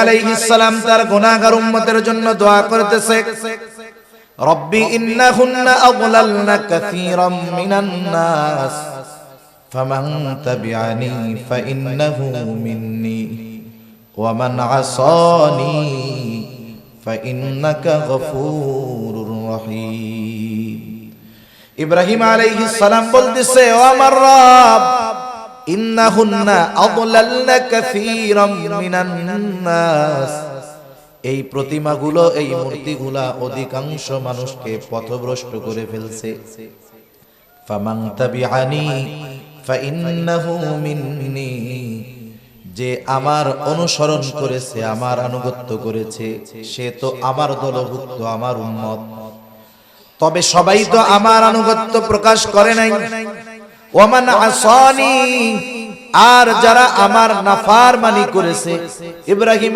আলাইহিস সালাম তার গুনাহগার উম্মতের জন্য দোয়া করতেছে, রব্বি ইন্নাহুন্না আযলালনা কাসীরাম মিনান নাস ফামান তাবিআনি ফাইন্নাহু মিন্নি ওয়া মান আসানি ফাইন্নাকা গফুরুর রহিম। ইব্রাহিম আলাইহিস সালাম বলতেছে, ও আমার রব, ইন্নাহুন্না আযলালনা কাসীরাম মিনান নাস, এই প্রতিমাগুলো, এই মূর্তিগুলা অধিকাংশ মানুষকে পথভ্রষ্ট করে ফেলছে। ফামান তাবিআনি ফাইন্নাহু মিন্নি, যে আমার অনুসরণ করেছে, আমার আনুগত্য করেছে, সে তো আমার দলভুক্ত, আমার উম্মত। তবে সবাই তো আমার আনুগত্য প্রকাশ করে নাই। ওয়ামান আসানি, আর যারা আমার নাফরমানি করেছে, ইব্রাহিম